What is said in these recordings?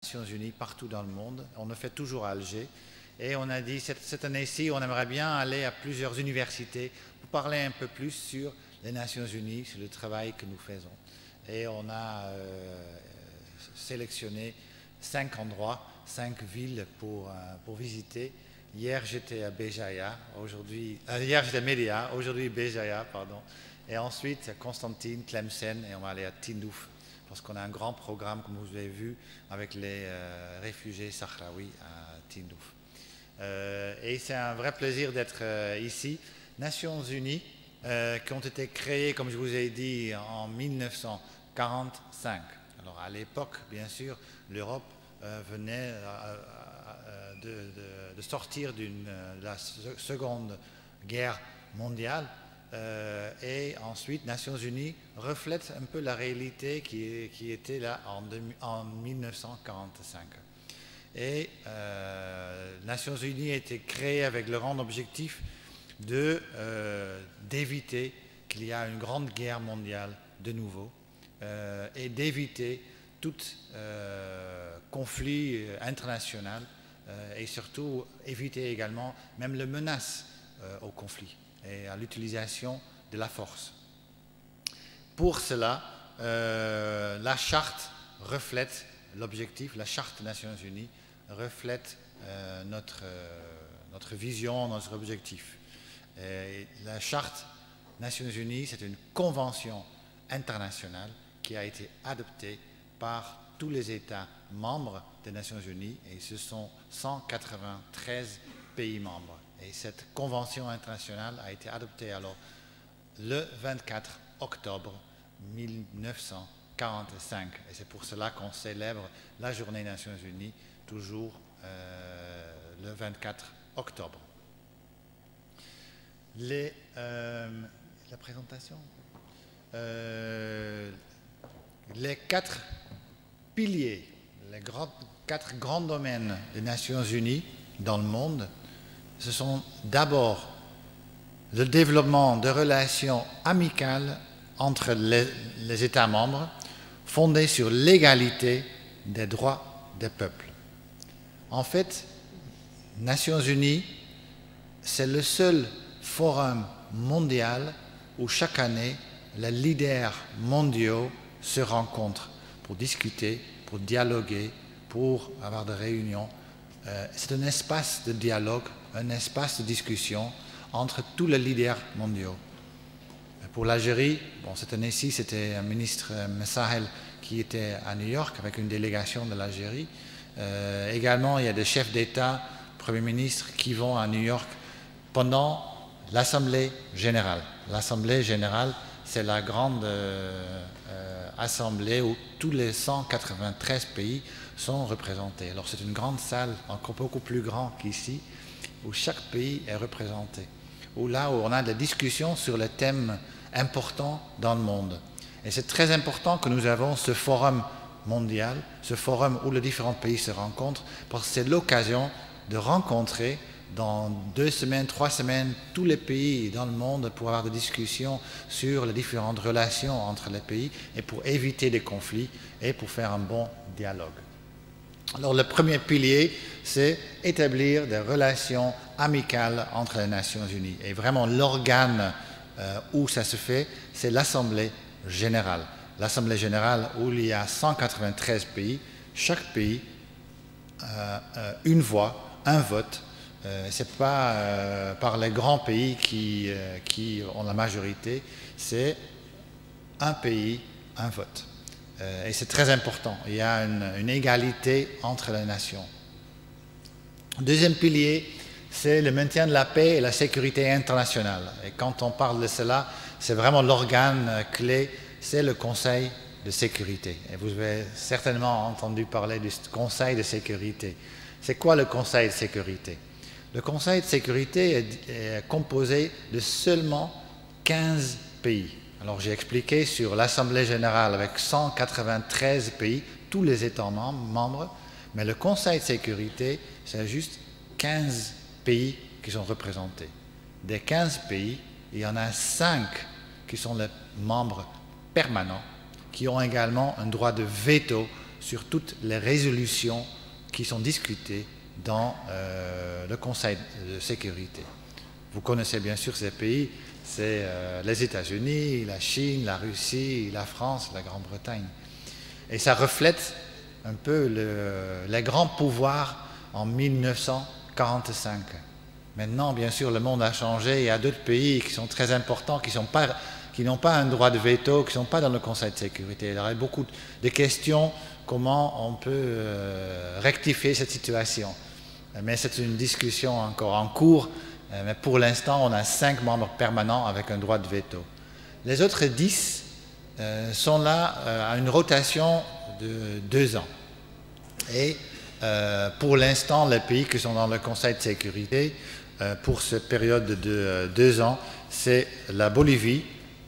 Nations Unies partout dans le monde. On le fait toujours à Alger. Et on a dit, cette année-ci, on aimerait bien aller à plusieurs universités pour parler un peu plus sur les Nations Unies, sur le travail que nous faisons. Et on a sélectionné 5 endroits, 5 villes pour visiter. Hier, j'étais à Béjaïa, hier j'étais à Médéa, aujourd'hui Béjaïa, pardon. Et ensuite, Constantine, Tlemcen, et on va aller à Tindouf, parce qu'on a un grand programme, comme vous avez vu, avec les réfugiés sahraouis à Tindouf. Et c'est un vrai plaisir d'être ici. Nations Unies, qui ont été créées, comme je vous ai dit, en 1945. Alors à l'époque, bien sûr, l'Europe venait de sortir de la Seconde Guerre mondiale. Et ensuite, Nations Unies reflète un peu la réalité qui était là en 1945. Et Nations Unies a été créée avec le grand objectif d'éviter qu'il y ait une grande guerre mondiale de nouveau et d'éviter tout conflit international et surtout éviter également même les menaces au conflit et à l'utilisation de la force. Pour cela, la charte reflète l'objectif, la charte des Nations Unies reflète notre vision, notre objectif. Et la charte Nations Unies, c'est une convention internationale qui a été adoptée par tous les États membres des Nations Unies, et ce sont 193 pays membres. Et cette convention internationale a été adoptée alors le 24 octobre 1945. Et c'est pour cela qu'on célèbre la journée des Nations Unies toujours le 24 octobre. La présentation. Les 4 piliers, les 4 grands domaines des Nations Unies dans le monde, ce sont d'abord le développement de relations amicales entre les États membres fondées sur l'égalité des droits des peuples. En fait, Nations Unies, c'est le seul forum mondial où chaque année, les leaders mondiaux se rencontrent pour discuter, pour dialoguer, pour avoir des réunions. C'est un espace de dialogue, un espace de discussion entre tous les leaders mondiaux. Pour l'Algérie, cette année-ci, c'était un ministre Messahel qui était à New York avec une délégation de l'Algérie. Également, il y a des chefs d'État, premiers ministres qui vont à New York pendant l'Assemblée générale. L'Assemblée générale, c'est la grande assemblée où tous les 193 pays sont représentés. Alors c'est une grande salle, encore beaucoup plus grande qu'ici, où chaque pays est représenté. Là où on a des discussions sur les thèmes importants dans le monde. Et c'est très important que nous avons ce forum mondial, ce forum où les différents pays se rencontrent, parce que c'est l'occasion de rencontrer dans 2 semaines, 3 semaines, tous les pays dans le monde pour avoir des discussions sur les différentes relations entre les pays et pour éviter des conflits et pour faire un bon dialogue. Alors le premier pilier, c'est établir des relations amicales entre les Nations Unies. Et vraiment l'organe où ça se fait, c'est l'Assemblée générale. L'Assemblée générale où il y a 193 pays, chaque pays une voix, un vote. Ce n'est pas par les grands pays qui ont la majorité, c'est un pays, un vote. Et c'est très important, il y a une égalité entre les nations. Deuxième pilier, c'est le maintien de la paix et la sécurité internationale. Et quand on parle de cela, c'est vraiment l'organe clé, c'est le Conseil de sécurité. Et vous avez certainement entendu parler du Conseil de sécurité. C'est quoi le Conseil de sécurité? Le Conseil de sécurité est composé de seulement 15 pays. Alors j'ai expliqué sur l'Assemblée générale avec 193 pays, tous les États membres, mais le Conseil de sécurité, c'est juste 15 pays qui sont représentés. Des 15 pays, il y en a 5 qui sont les membres permanents, qui ont également un droit de veto sur toutes les résolutions qui sont discutées dans le Conseil de sécurité. Vous connaissez bien sûr ces pays, c'est les États-Unis, la Chine, la Russie, la France, la Grande-Bretagne. Et ça reflète un peu les grands pouvoirs en 1945. Maintenant, bien sûr, le monde a changé, il y a d'autres pays qui sont très importants, qui n'ont pas un droit de veto, qui ne sont pas dans le Conseil de sécurité. Il y aurait beaucoup de questions, comment on peut rectifier cette situation. Mais c'est une discussion encore en cours, mais pour l'instant, on a 5 membres permanents avec un droit de veto. Les autres 10 sont là à une rotation de 2 ans. Et pour l'instant, les pays qui sont dans le Conseil de sécurité, pour cette période de 2 ans, c'est la Bolivie,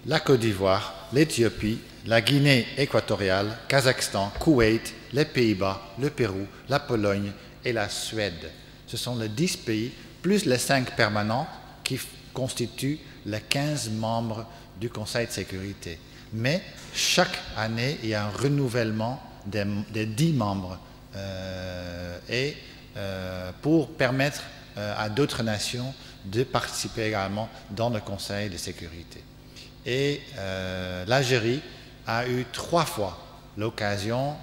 la Côte d'Ivoire, l'Éthiopie, la Guinée équatoriale, Kazakhstan, Koweït, les Pays-Bas, le Pérou, la Pologne et la Suède. Ce sont les 10 pays, plus les 5 permanents, qui constituent les 15 membres du Conseil de sécurité. Mais chaque année, il y a un renouvellement des 10 membres pour permettre à d'autres nations de participer également dans le Conseil de sécurité. Et l'Algérie a eu 3 fois l'occasion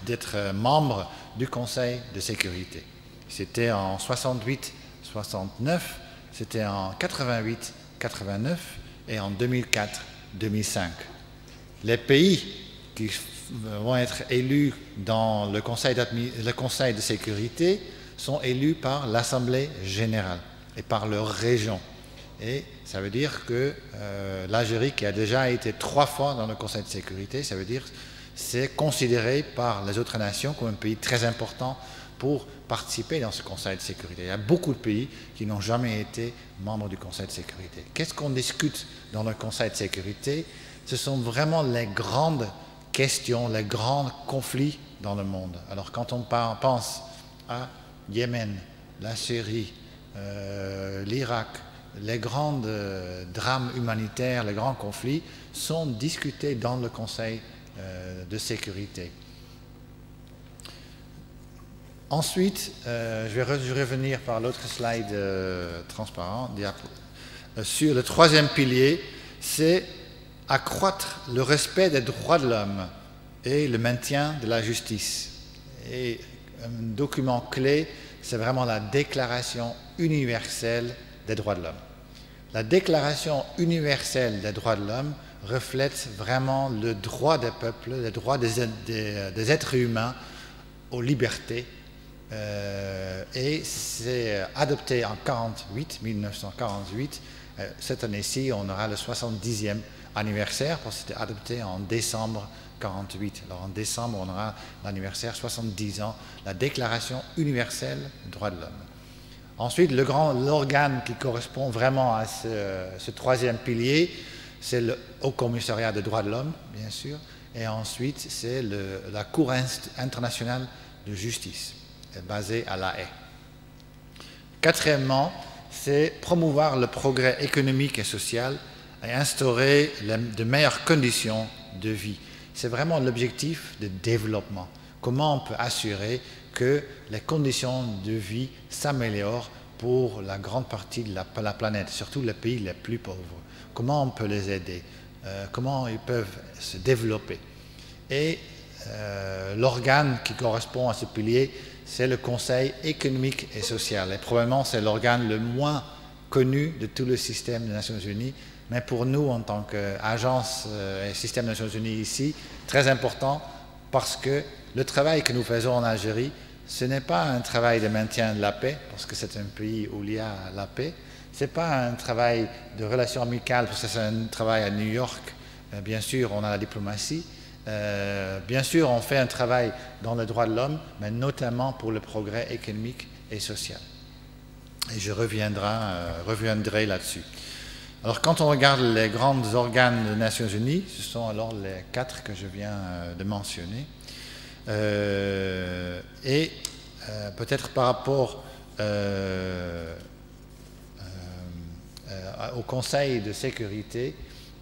d'être membre du Conseil de sécurité. C'était en 68-69, c'était en 88-89 et en 2004-2005. Les pays qui vont être élus dans le Conseil de sécurité sont élus par l'Assemblée générale et par leur région. Et ça veut dire que l'Algérie, qui a déjà été 3 fois dans le Conseil de sécurité, ça veut dire que c'est considéré par les autres nations comme un pays très important pour participer dans ce Conseil de sécurité. Il y a beaucoup de pays qui n'ont jamais été membres du Conseil de sécurité. Qu'est-ce qu'on discute dans le Conseil de sécurité? Ce sont vraiment les grandes questions, les grands conflits dans le monde. Alors quand on pense à Yémen, la Syrie, l'Irak, les grands drames humanitaires, les grands conflits sont discutés dans le Conseil de sécurité. Ensuite, je vais revenir par l'autre slide transparent. Sur le 3e pilier, c'est accroître le respect des droits de l'homme et le maintien de la justice. Et un document clé, c'est vraiment la Déclaration universelle des droits de l'homme. La Déclaration universelle des droits de l'homme reflète vraiment le droit des peuples, le droit des êtres humains aux libertés. Et c'est adopté en 1948. Cette année-ci, on aura le 70e anniversaire, parce que c'était adopté en décembre 1948. Alors en décembre, on aura l'anniversaire 70 ans, la Déclaration universelle des droits de l'homme. Ensuite, l'organe qui correspond vraiment à ce 3e pilier, c'est le Haut Commissariat des droits de l'homme, bien sûr, et ensuite, c'est la Cour internationale de justice, basée à La Haye. 4e, c'est promouvoir le progrès économique et social et instaurer de meilleures conditions de vie. C'est vraiment l'objectif de développement. Comment on peut assurer que les conditions de vie s'améliorent pour la grande partie de la planète, surtout les pays les plus pauvres. Comment on peut les aider, comment ils peuvent se développer. Et l'organe qui correspond à ce pilier, c'est le Conseil économique et social. Et probablement, c'est l'organe le moins connu de tout le système des Nations Unies. Mais pour nous, en tant qu'agence et système des Nations Unies ici, très important parce que le travail que nous faisons en Algérie, ce n'est pas un travail de maintien de la paix, parce que c'est un pays où il y a la paix. Ce n'est pas un travail de relations amicales, parce que c'est un travail à New York. Bien sûr, on a la diplomatie. Bien sûr, on fait un travail dans les droits de l'homme, mais notamment pour le progrès économique et social. Et je reviendrai là-dessus. Alors, quand on regarde les grands organes des Nations Unies, ce sont alors les 4 que je viens de mentionner. Peut-être par rapport au Conseil de sécurité,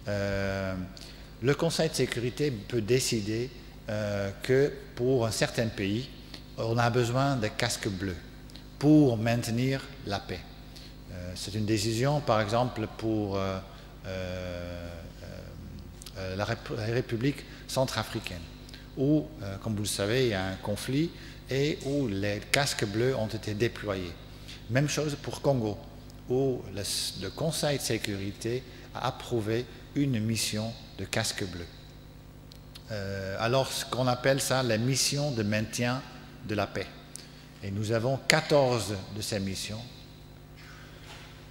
le Conseil de sécurité peut décider que pour un certain pays, on a besoin de casques bleus pour maintenir la paix. C'est une décision, par exemple, pour la République centrafricaine, où, comme vous le savez, il y a un conflit et où les casques bleus ont été déployés. Même chose pour Congo, où le Conseil de sécurité a approuvé une mission de casques bleus. Alors, ce qu'on appelle ça la mission de maintien de la paix. Et nous avons 14 de ces missions,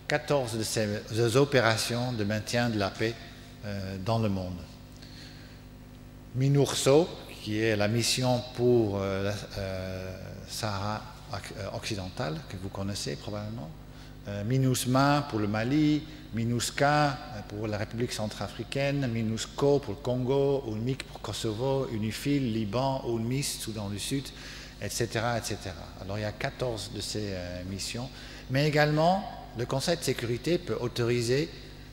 14 de ces opérations de maintien de la paix dans le monde. MINURSO, qui est la mission pour Sahara occidental, que vous connaissez probablement, MINUSMA pour le Mali, MINUSCA pour la République centrafricaine, MINUSCO pour le Congo, UNMIC pour Kosovo, UNIFIL, Liban, UNMIS, Soudan du Sud, etc., etc. Alors il y a 14 de ces missions, mais également le Conseil de sécurité peut autoriser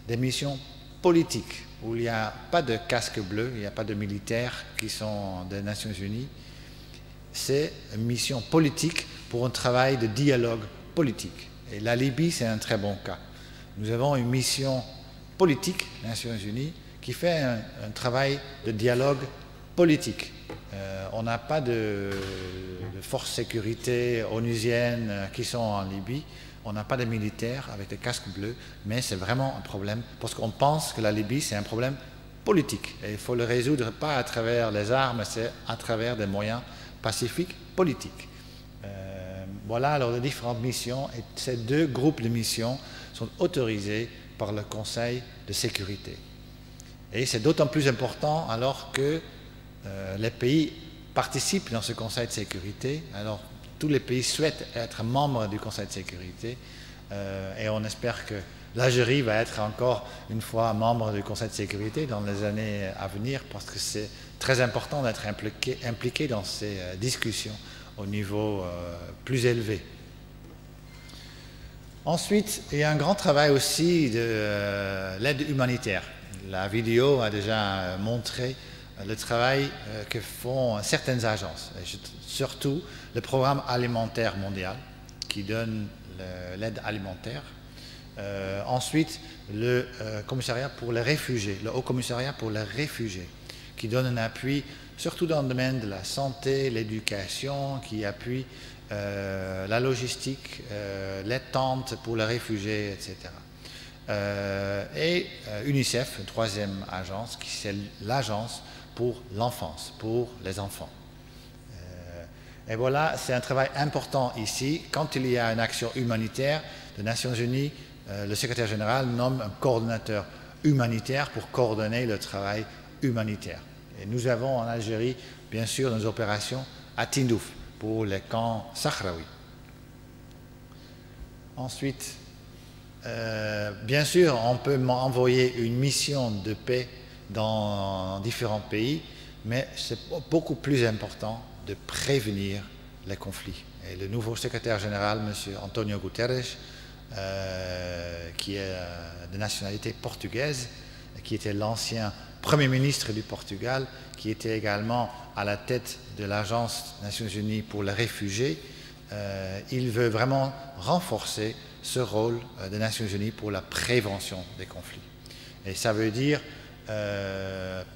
des missions politiques où il n'y a pas de casque bleu, il n'y a pas de militaires qui sont des Nations Unies. C'est une mission politique pour un travail de dialogue politique. Et la Libye, c'est un très bon cas. Nous avons une mission politique, Nations Unies, qui fait un travail de dialogue politique. On n'a pas de forces sécurité onusiennes qui sont en Libye. On n'a pas de militaires avec des casques bleus, mais c'est vraiment un problème parce qu'on pense que la Libye, c'est un problème politique. Et il faut le résoudre pas à travers les armes, c'est à travers des moyens pacifiques politiques. Voilà alors les différentes missions et ces deux groupes de missions sont autorisés par le Conseil de sécurité. Et c'est d'autant plus important alors que les pays participent dans ce Conseil de sécurité. Alors, tous les pays souhaitent être membres du Conseil de sécurité et on espère que l'Algérie va être encore une fois membre du Conseil de sécurité dans les années à venir parce que c'est très important d'être impliqué dans ces discussions au niveau plus élevé. Ensuite, il y a un grand travail aussi de l'aide humanitaire. La vidéo a déjà montré le travail que font certaines agences, et surtout le programme alimentaire mondial qui donne l'aide alimentaire. Ensuite, le commissariat pour les réfugiés, le Haut Commissariat pour les réfugiés, qui donne un appui surtout dans le domaine de la santé, l'éducation, qui appuie la logistique, les tentes pour les réfugiés, etc. Et UNICEF, une troisième agence, qui c'est l'agence pour l'enfance, pour les enfants. Et voilà, c'est un travail important ici. Quand il y a une action humanitaire des Nations Unies, le secrétaire général nomme un coordonnateur humanitaire pour coordonner le travail humanitaire. Et nous avons en Algérie, bien sûr, nos opérations à Tindouf pour les camps sahraouis. Ensuite, bien sûr, on peut envoyer une mission de paix dans différents pays, mais c'est beaucoup plus important de prévenir les conflits. Et le nouveau secrétaire général, M. Antonio Guterres, qui est de nationalité portugaise, qui était l'ancien Premier ministre du Portugal, qui était également à la tête de l'Agence des Nations Unies pour les réfugiés, il veut vraiment renforcer ce rôle des Nations Unies pour la prévention des conflits. Et ça veut dire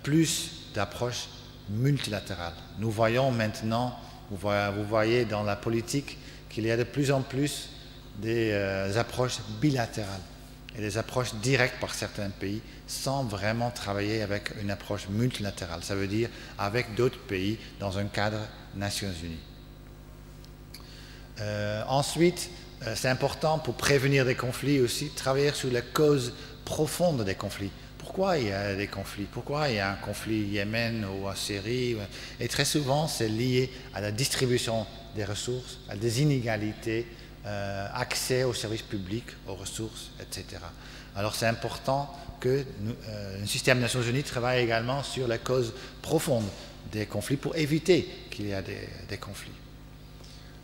plus d'approches multilatérales. Nous voyons maintenant, vous voyez dans la politique qu'il y a de plus en plus des approches bilatérales et des approches directes par certains pays sans vraiment travailler avec une approche multilatérale. Ça veut dire avec d'autres pays dans un cadre Nations Unies. Ensuite, c'est important pour prévenir des conflits aussi, travailler sur les causes profondes des conflits. Pourquoi il y a des conflits? Pourquoi il y a un conflit au Yémen ou en Syrie? Et très souvent, c'est lié à la distribution des ressources, à des inégalités, accès aux services publics, aux ressources, etc. Alors c'est important que le système des Nations Unies travaille également sur les causes profondes des conflits pour éviter qu'il y ait des conflits.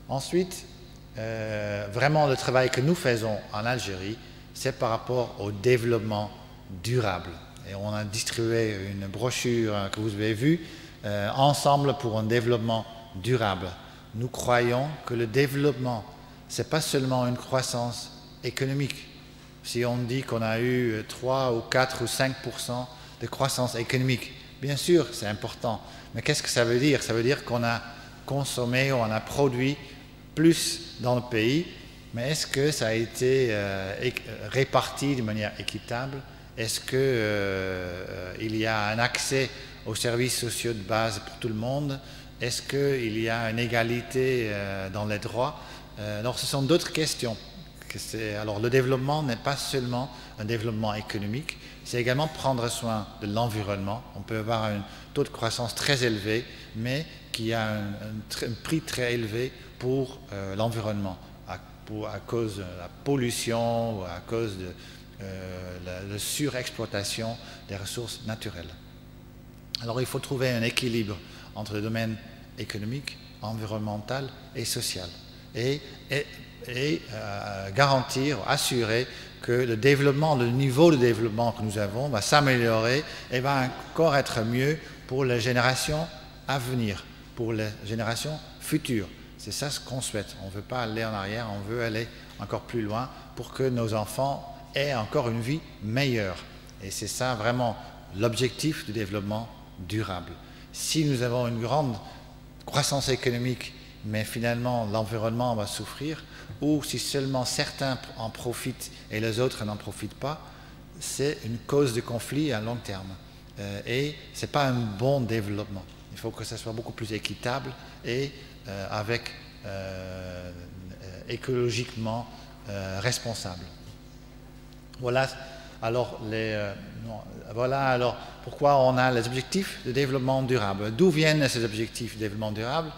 Ensuite, vraiment le travail que nous faisons en Algérie, c'est par rapport au développement durable. Et on a distribué une brochure que vous avez vue ensemble pour un développement durable. Nous croyons que le développement, ce n'est pas seulement une croissance économique. Si on dit qu'on a eu 3 ou 4 ou 5% de croissance économique, bien sûr, c'est important. Mais qu'est-ce que ça veut dire? Ça veut dire qu'on a consommé, on a produit plus dans le pays, mais est-ce que ça a été réparti de manière équitable? Est-ce qu'il y a un accès aux services sociaux de base pour tout le monde? Est-ce qu'il y a une égalité dans les droits? Alors, ce sont d'autres questions. Alors, le développement n'est pas seulement un développement économique, c'est également prendre soin de l'environnement. On peut avoir un taux de croissance très élevé, mais qui a un prix très élevé pour l'environnement, à cause de la pollution ou à cause de la surexploitation des ressources naturelles. Alors, il faut trouver un équilibre entre le domaine économique, environnemental et social, et garantir, assurer que le développement, le niveau de développement que nous avons va s'améliorer et va encore être mieux pour les générations à venir, pour les générations futures. C'est ça ce qu'on souhaite. On ne veut pas aller en arrière, on veut aller encore plus loin pour que nos enfants aient encore une vie meilleure. Et c'est ça vraiment l'objectif du développement durable. Si nous avons une grande croissance économique, mais finalement l'environnement va souffrir, ou si seulement certains en profitent et les autres n'en profitent pas, c'est une cause de conflit à long terme. Et ce n'est pas un bon développement. Il faut que ça soit beaucoup plus équitable et écologiquement responsable. Voilà alors, pourquoi on a les objectifs de développement durable. D'où viennent ces objectifs de développement durable?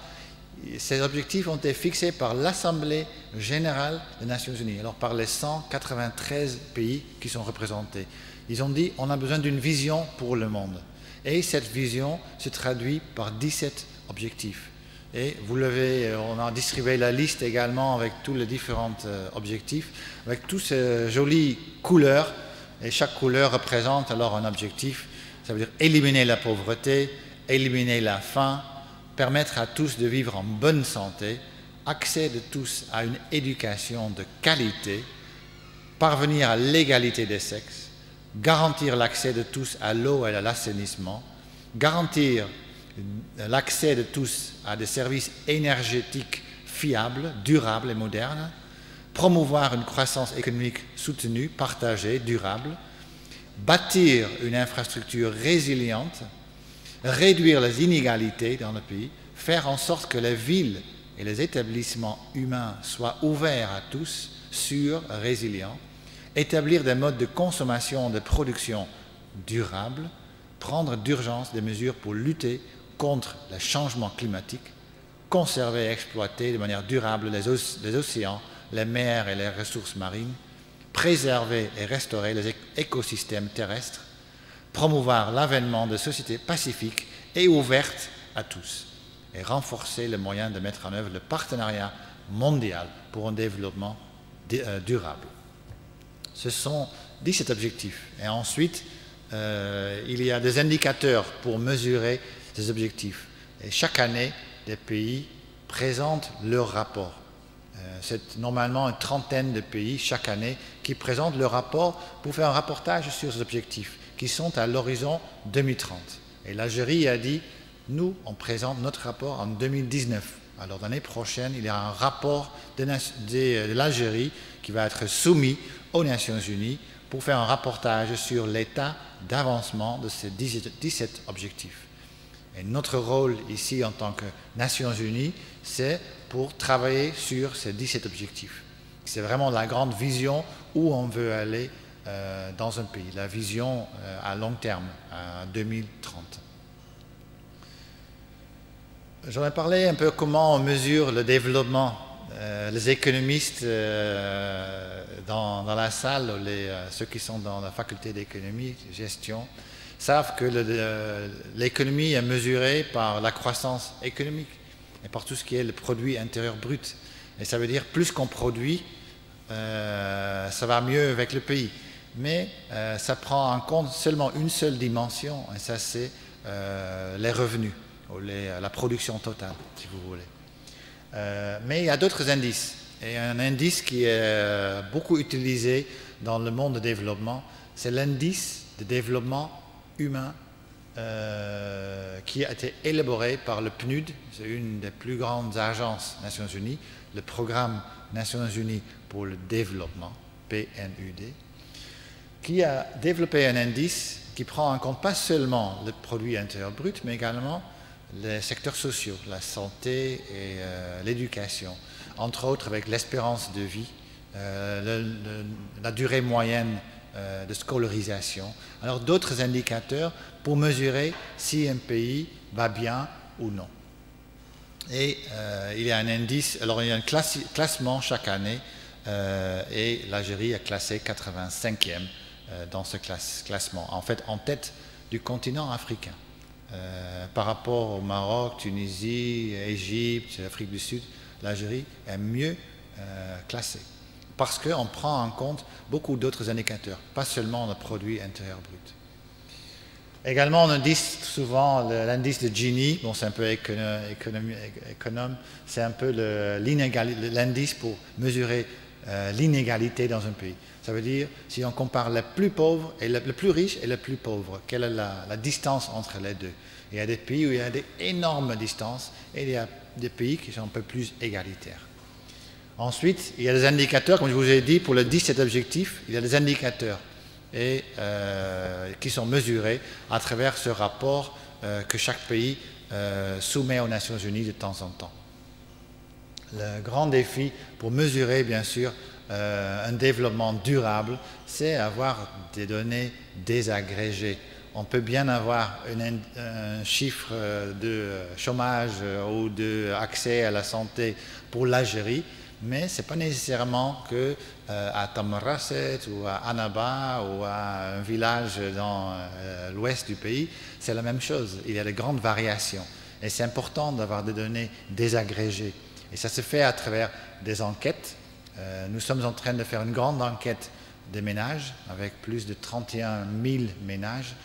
Ces objectifs ont été fixés par l'Assemblée générale des Nations Unies, alors par les 193 pays qui sont représentés. Ils ont dit on a besoin d'une vision pour le monde. Et cette vision se traduit par 17 objectifs. Et on a distribué la liste également avec tous les différents objectifs, avec toutes ces jolies couleurs. Et chaque couleur représente alors un objectif. Ça veut dire éliminer la pauvreté, éliminer la faim, permettre à tous de vivre en bonne santé, accès de tous à une éducation de qualité, parvenir à l'égalité des sexes, garantir l'accès de tous à l'eau et à l'assainissement, garantir l'accès de tous à des services énergétiques fiables, durables et modernes, promouvoir une croissance économique soutenue, partagée, durable, bâtir une infrastructure résiliente, réduire les inégalités dans le pays, faire en sorte que les villes et les établissements humains soient ouverts à tous, sûrs, résilients, établir des modes de consommation et de production durables, prendre d'urgence des mesures pour lutter contre le changement climatique, conserver et exploiter de manière durable les océans, les mers et les ressources marines, préserver et restaurer les écosystèmes terrestres, promouvoir l'avènement de sociétés pacifiques et ouvertes à tous, et renforcer les moyens de mettre en œuvre le partenariat mondial pour un développement durable. Ce sont 17 objectifs. Et ensuite, il y a des indicateurs pour mesurer ces objectifs. Et chaque année, les pays présentent leur rapport. C'est normalement une trentaine de pays chaque année qui présentent leur rapport pour faire un rapportage sur ces objectifs qui sont à l'horizon 2030. Et l'Algérie a dit, nous, on présente notre rapport en 2019. Alors l'année prochaine, il y a un rapport de l'Algérie qui va être soumis aux Nations Unies pour faire un rapportage sur l'état d'avancement de ces 17 objectifs. Et notre rôle ici en tant que Nations Unies, c'est pour travailler sur ces 17 objectifs. C'est vraiment la grande vision où on veut aller dans un pays, la vision à long terme, à 2030. J'aurais parlé un peu comment on mesure le développement. Les économistes dans la salle, ceux qui sont dans la faculté d'économie, gestion, savent que l'économie est mesurée par la croissance économique et par tout ce qui est le produit intérieur brut. Et ça veut dire plus qu'on produit, ça va mieux avec le pays. Mais ça prend en compte seulement une seule dimension, et ça c'est les revenus. la production totale, si vous voulez. Mais il y a d'autres indices. Et un indice qui est beaucoup utilisé dans le monde de développement, c'est l'indice de développement humain qui a été élaboré par le PNUD, c'est une des plus grandes agences des Nations Unies, le Programme Nations Unies pour le développement, PNUD, qui a développé un indice qui prend en compte pas seulement le produit intérieur brut, mais également les secteurs sociaux, la santé et l'éducation, entre autres avec l'espérance de vie, la durée moyenne de scolarisation, alors d'autres indicateurs pour mesurer si un pays va bien ou non. Et il y a un indice, alors il y a un classement chaque année, et l'Algérie est classée 85e dans ce classement, en fait en tête du continent africain. Par rapport au Maroc, Tunisie, Égypte, Afrique du Sud, l'Algérie est mieux classée. Parce qu'on prend en compte beaucoup d'autres indicateurs, pas seulement le produit intérieur brut. Également, on dit souvent l'indice de Gini, bon, c'est un peu économe, c'est un peu l'indice pour mesurer l'inégalité dans un pays. Ça veut dire, si on compare les plus pauvres et les plus riches et les plus pauvres, quelle est la distance entre les deux? Il y a des pays où il y a des énormes distances et il y a des pays qui sont un peu plus égalitaires. Ensuite, il y a des indicateurs, comme je vous ai dit, pour le 17 objectifs, il y a des indicateurs qui sont mesurés à travers ce rapport que chaque pays soumet aux Nations Unies de temps en temps. Le grand défi pour mesurer, bien sûr, un développement durable, c'est avoir des données désagrégées. On peut bien avoir un chiffre de chômage ou d'accès à la santé pour l'Algérie, mais ce n'est pas nécessairement qu'à Tamarasset ou à Annaba ou à un village dans l'ouest du pays, c'est la même chose. Il y a de grandes variations. Et c'est important d'avoir des données désagrégées. Et ça se fait à travers des enquêtes. Nous sommes en train de faire une grande enquête des ménages avec plus de 31 000 ménages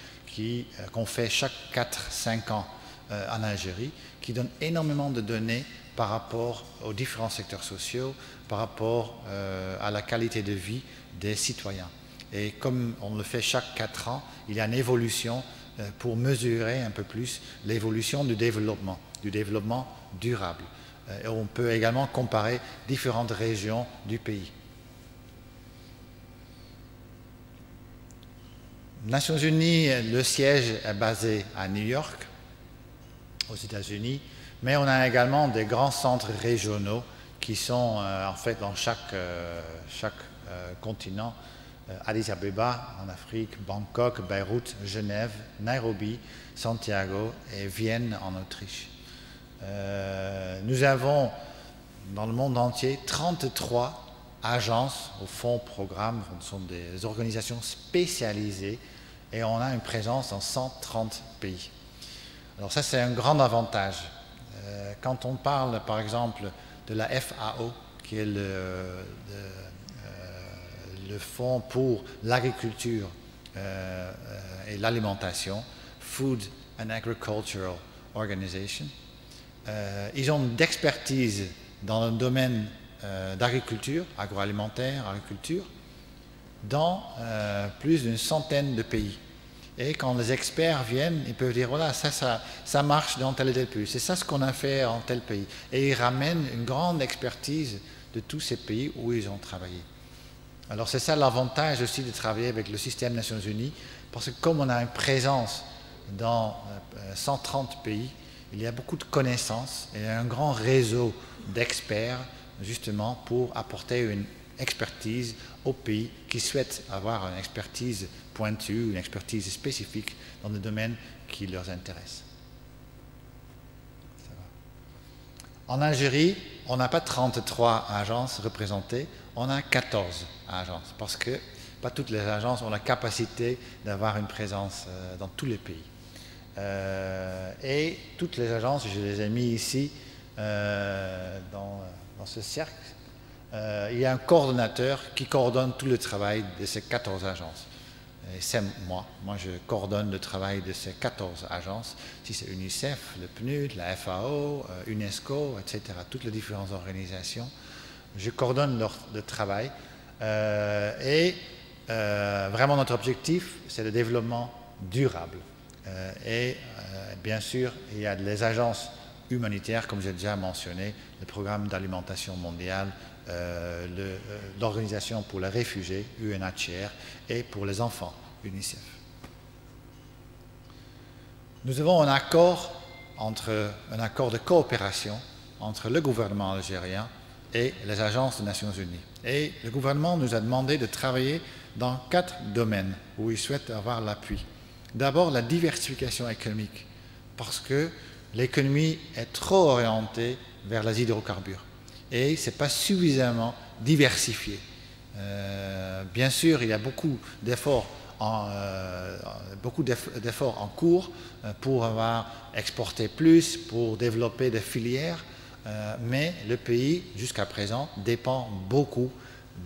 qu'on fait chaque 4-5 ans en Algérie, qui donne énormément de données par rapport aux différents secteurs sociaux, par rapport à la qualité de vie des citoyens. Et comme on le fait chaque 4 ans, il y a une évolution pour mesurer un peu plus l'évolution du développement durable. Et on peut également comparer différentes régions du pays. Nations Unies, le siège est basé à New York, aux États-Unis, mais on a également des grands centres régionaux qui sont en fait dans chaque continent. Addis Abeba en Afrique, Bangkok, Beyrouth, Genève, Nairobi, Santiago et Vienne en Autriche. Nous avons dans le monde entier 33 agences au fond programmes, ce sont des organisations spécialisées et on a une présence dans 130 pays. Alors ça c'est un grand avantage. Quand on parle par exemple de la FAO, qui est le fonds pour l'agriculture et l'alimentation, Food and Agricultural Organization, ils ont d'expertise dans le domaine d'agriculture, agroalimentaire, agriculture, dans plus d'une centaine de pays. Et quand les experts viennent, ils peuvent dire, voilà, ça marche dans tel et tel pays, c'est ça ce qu'on a fait en tel pays. Et ils ramènent une grande expertise de tous ces pays où ils ont travaillé. Alors c'est ça l'avantage aussi de travailler avec le système Nations Unies, parce que comme on a une présence dans 130 pays, il y a beaucoup de connaissances et un grand réseau d'experts justement pour apporter une expertise aux pays qui souhaitent avoir une expertise pointue, une expertise spécifique dans le domaine qui leur intéresse. En Algérie, on n'a pas 33 agences représentées, on a 14 agences, parce que pas toutes les agences ont la capacité d'avoir une présence dans tous les pays. Et toutes les agences, je les ai mis ici dans ce cercle, il y a un coordonnateur qui coordonne tout le travail de ces 14 agences. Et c'est moi. Moi, je coordonne le travail de ces 14 agences. Si c'est UNICEF, le PNUD, la FAO, UNESCO, etc., toutes les différentes organisations, je coordonne leur travail. Vraiment, notre objectif, c'est le développement durable. Bien sûr, il y a les agences humanitaires, comme j'ai déjà mentionné, le programme d'alimentation mondiale, l'Organisation pour les réfugiés, UNHCR, et pour les enfants, UNICEF. Nous avons un accord de coopération entre le gouvernement algérien et les agences des Nations Unies. Et le gouvernement nous a demandé de travailler dans 4 domaines où il souhaite avoir l'appui. D'abord, la diversification économique, parce que l'économie est trop orientée vers les hydrocarbures et ce n'est pas suffisamment diversifié. Bien sûr, il y a beaucoup d'efforts en cours pour avoir exporté plus, pour développer des filières, mais le pays, jusqu'à présent, dépend beaucoup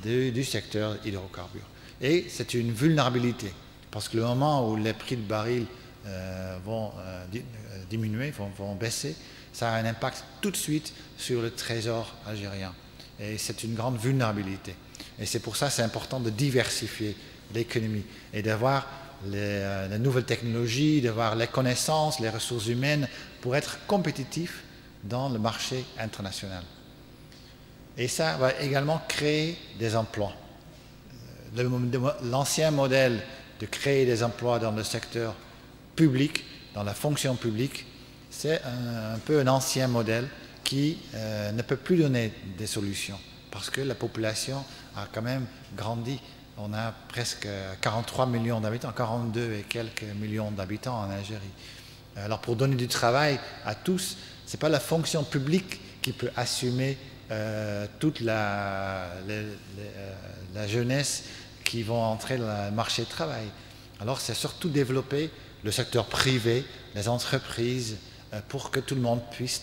du secteur hydrocarbures. Et c'est une vulnérabilité, parce que le moment où les prix de baril vont diminuer, vont baisser, ça a un impact tout de suite sur le trésor algérien. Et c'est une grande vulnérabilité. Et c'est pour ça que c'est important de diversifier l'économie et d'avoir les nouvelles technologies, d'avoir les connaissances, les ressources humaines pour être compétitif dans le marché international. Et ça va également créer des emplois. L'ancien modèle de créer des emplois dans le secteur public, dans la fonction publique, c'est un peu un ancien modèle qui ne peut plus donner des solutions parce que la population a quand même grandi. On a presque 43 millions d'habitants, 42 et quelques millions d'habitants en Algérie. Alors pour donner du travail à tous, ce n'est pas la fonction publique qui peut assumer toute la jeunesse qui vont entrer dans le marché du travail. Alors c'est surtout développer le secteur privé, les entreprises, pour que tout le monde puisse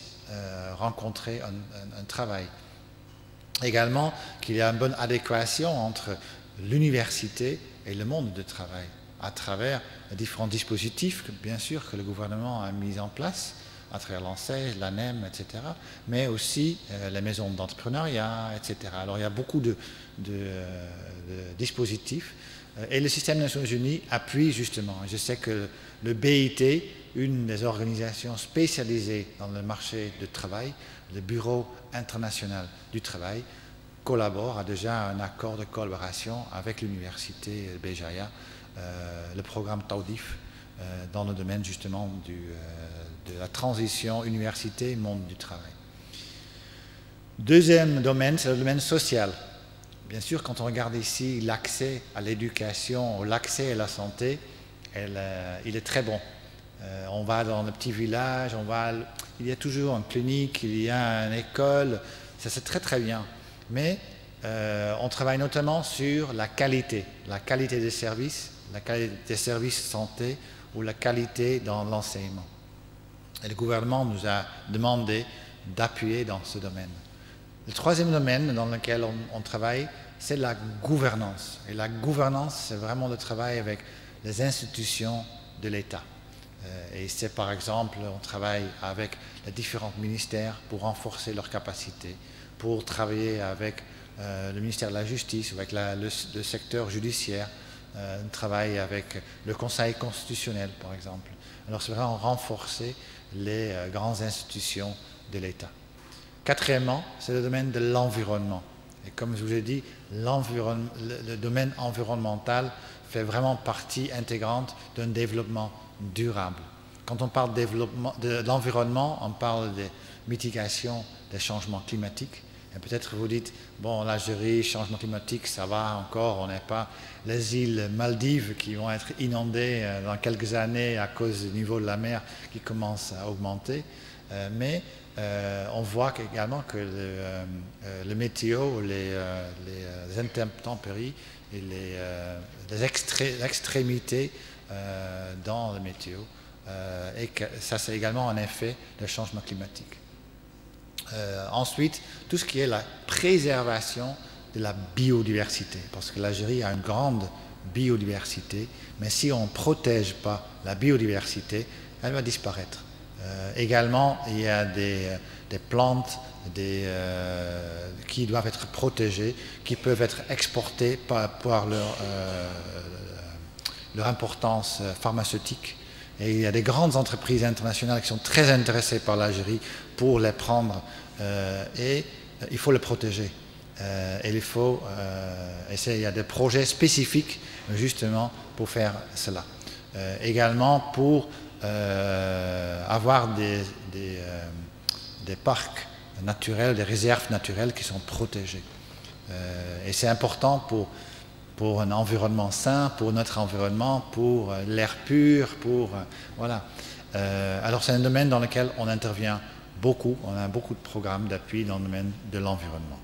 rencontrer un travail. Également qu'il y a une bonne adéquation entre l'université et le monde du travail, à travers les différents dispositifs, bien sûr, que le gouvernement a mis en place, à travers l'ANSES, l'ANEM, etc., mais aussi les maisons d'entrepreneuriat, etc. Alors il y a beaucoup de dispositifs et le système des Nations Unies appuie justement. Je sais que le BIT, une des organisations spécialisées dans le marché du travail, le Bureau international du travail, collabore, a déjà un accord de collaboration avec l'université Béjaïa, le programme Taoudif, dans le domaine justement de la transition université-monde du travail. Deuxième domaine, c'est le domaine social. Bien sûr, quand on regarde ici l'accès à l'éducation, l'accès à la santé, il est très bon. On va dans le petit village, il y a toujours une clinique, il y a une école, ça c'est très très bien. Mais on travaille notamment sur la qualité des services, la qualité des services santé ou la qualité dans l'enseignement. Et le gouvernement nous a demandé d'appuyer dans ce domaine. Le troisième domaine dans lequel on travaille, c'est la gouvernance. Et la gouvernance, c'est vraiment le travail avec les institutions de l'État. Et c'est par exemple, on travaille avec les différents ministères pour renforcer leurs capacités, pour travailler avec le ministère de la Justice, avec le secteur judiciaire, on travaille avec le Conseil constitutionnel par exemple. Alors c'est vraiment renforcer les grandes institutions de l'État. Quatrièmement, c'est le domaine de l'environnement. Et comme je vous ai dit, le domaine environnemental fait vraiment partie intégrante d'un développement durable. Quand on parle de l'environnement, on parle de mitigation des changements climatiques. Et peut-être vous dites, bon, l'Algérie, changement climatique, ça va encore, on n'est pas les îles Maldives qui vont être inondées dans quelques années à cause du niveau de la mer qui commence à augmenter. Mais on voit également que le météo, les intempéries et les extrémités dans le météo, et que ça c'est également un effet du changement climatique. Ensuite, tout ce qui est la préservation de la biodiversité, parce que l'Algérie a une grande biodiversité, mais si on ne protège pas la biodiversité, elle va disparaître. Également, il y a des plantes qui doivent être protégées, qui peuvent être exportées par leur importance pharmaceutique. Et il y a des grandes entreprises internationales qui sont très intéressées par l'Algérie pour les prendre et il faut les protéger. Et il y a des projets spécifiques justement pour faire cela. Également pour avoir des parcs naturels, des réserves naturelles qui sont protégées. Et c'est important pour un environnement sain, pour notre environnement, pour l'air pur, voilà. Alors c'est un domaine dans lequel on intervient beaucoup, on a beaucoup de programmes d'appui dans le domaine de l'environnement.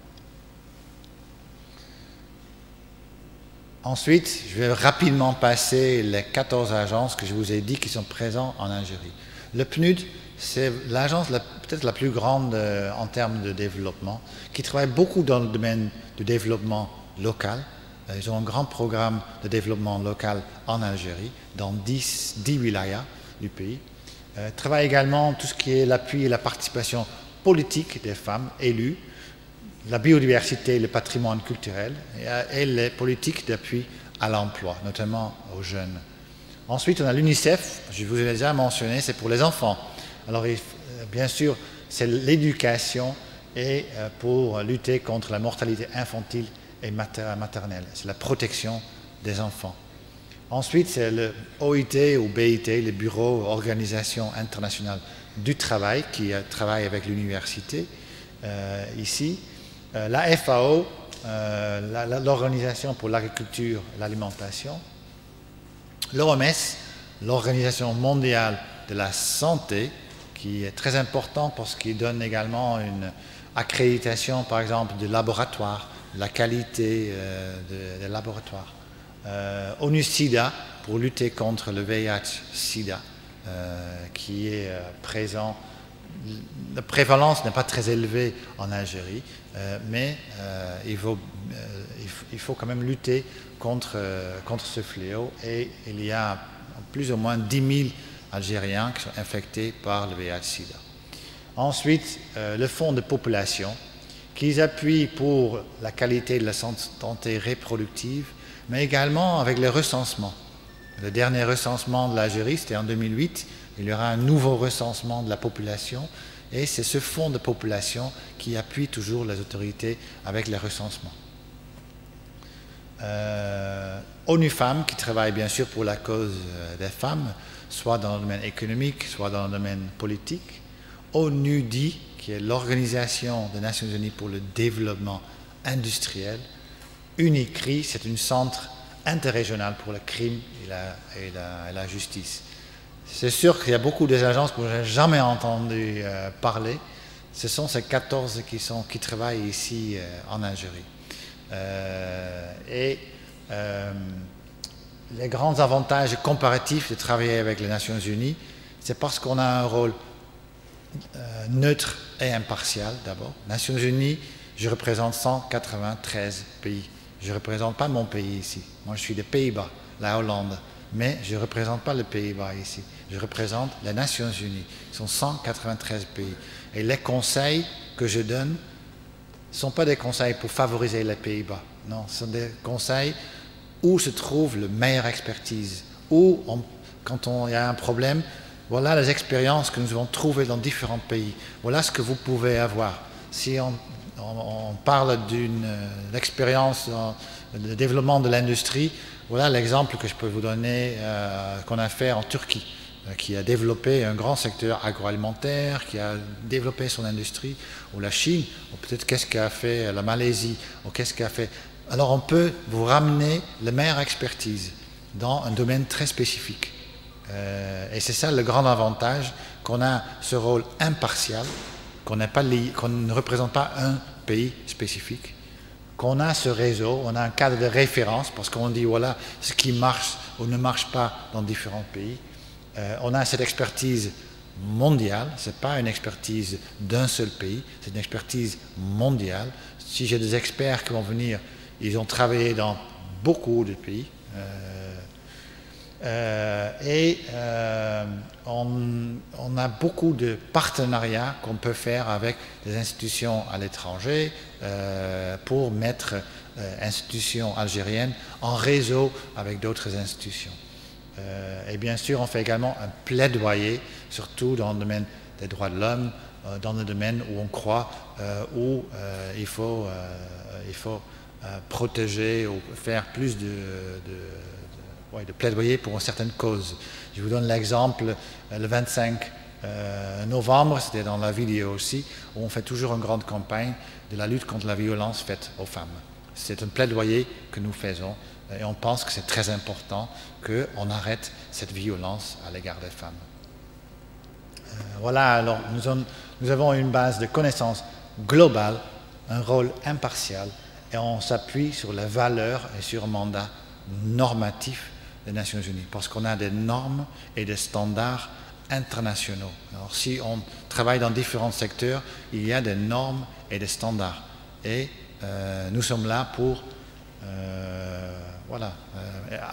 Ensuite, je vais rapidement passer les 14 agences que je vous ai dit qui sont présentes en Algérie. Le PNUD, c'est l'agence peut-être la plus grande en termes de développement, qui travaille beaucoup dans le domaine du développement local. Ils ont un grand programme de développement local en Algérie, dans 10 wilayas du pays. Travaille également tout ce qui est l'appui et la participation politique des femmes élues, la biodiversité et le patrimoine culturel, et les politiques d'appui à l'emploi, notamment aux jeunes. Ensuite, on a l'UNICEF, je vous ai déjà mentionné, c'est pour les enfants. Alors, bien sûr, c'est l'éducation et pour lutter contre la mortalité infantile et maternelle. C'est la protection des enfants. Ensuite, c'est le OIT ou BIT, le Bureau Organisation Internationale du Travail, qui travaille avec l'université ici. La FAO, l'Organisation pour l'agriculture et l'alimentation. L'OMS, l'Organisation mondiale de la santé, qui est très important parce qu'il donne également une accréditation, par exemple, du laboratoire, la qualité des laboratoires. ONU-SIDA, pour lutter contre le VIH-SIDA, qui est présent. La prévalence n'est pas très élevée en Algérie, mais il faut quand même lutter contre ce fléau. Et il y a plus ou moins 10 000 Algériens qui sont infectés par le VIH-SIDA. Ensuite, le fonds de population, qu'ils appuient pour la qualité de la santé reproductive, mais également avec le recensement. Le dernier recensement de l'Algérie, c'était en 2008. Il y aura un nouveau recensement de la population et c'est ce fonds de population qui appuie toujours les autorités avec les recensements. ONU Femmes, qui travaille bien sûr pour la cause des femmes, soit dans le domaine économique, soit dans le domaine politique. ONUDI, qui est l'Organisation des Nations Unies pour le développement industriel. UNICRI, c'est un centre interrégional pour le crime et la justice. C'est sûr qu'il y a beaucoup d'agences que je n'ai jamais entendu parler. Ce sont ces 14 qui travaillent ici en Algérie. Les grands avantages comparatifs de travailler avec les Nations Unies, c'est parce qu'on a un rôle neutre et impartial d'abord. Nations Unies, je représente 193 pays. Je ne représente pas mon pays ici. Moi, je suis des Pays-Bas, la Hollande. Mais je ne représente pas les Pays-Bas ici. Je représente les Nations Unies. Ce sont 193 pays. Et les conseils que je donne ne sont pas des conseils pour favoriser les Pays-Bas. Non, ce sont des conseils où se trouve la meilleure expertise. Où, quand il y a un problème, voilà les expériences que nous avons trouvées dans différents pays. Voilà ce que vous pouvez avoir. Si on parle d'une expérience dans le développement de l'industrie, voilà l'exemple que je peux vous donner qu'on a fait en Turquie, qui a développé un grand secteur agroalimentaire, qui a développé son industrie, ou la Chine, ou peut-être qu'est-ce qu'a fait la Malaisie, ou qu'est-ce qu'a fait... Alors on peut vous ramener la meilleure expertise dans un domaine très spécifique. Et c'est ça le grand avantage, qu'on a ce rôle impartial, qu'on ne représente pas un pays spécifique, qu'on a ce réseau, on a un cadre de référence, parce qu'on dit voilà ce qui marche ou ne marche pas dans différents pays. On a cette expertise mondiale, ce n'est pas une expertise d'un seul pays, c'est une expertise mondiale. Si j'ai des experts qui vont venir, ils ont travaillé dans beaucoup de pays, On a beaucoup de partenariats qu'on peut faire avec des institutions à l'étranger pour mettre institutions algériennes en réseau avec d'autres institutions. Et bien sûr, on fait également un plaidoyer, surtout dans le domaine des droits de l'homme, dans le domaine où on croit, où il faut protéger ou faire plus de plaidoyer pour une certaine cause. Je vous donne l'exemple, le 25 novembre, c'était dans la vidéo aussi, où on fait toujours une grande campagne de la lutte contre la violence faite aux femmes. C'est un plaidoyer que nous faisons et on pense que c'est très important qu'on arrête cette violence à l'égard des femmes. Voilà, alors nous avons une base de connaissances globale, un rôle impartial et on s'appuie sur les valeurs et sur un mandat normatif des Nations Unies, parce qu'on a des normes et des standards internationaux. Alors si on travaille dans différents secteurs, il y a des normes et des standards. Et nous sommes là pour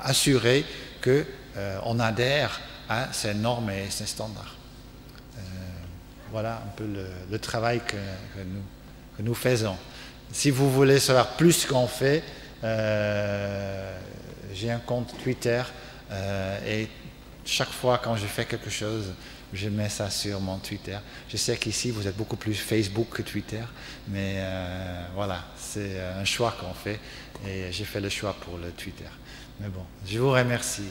assurer qu'on adhère à ces normes et ces standards. Voilà un peu le travail que nous faisons. Si vous voulez savoir plus ce qu'on fait, j'ai un compte Twitter et chaque fois quand je fais quelque chose, je mets ça sur mon Twitter. Je sais qu'ici, vous êtes beaucoup plus Facebook que Twitter, mais voilà, c'est un choix qu'on fait et j'ai fait le choix pour le Twitter. Mais bon, je vous remercie.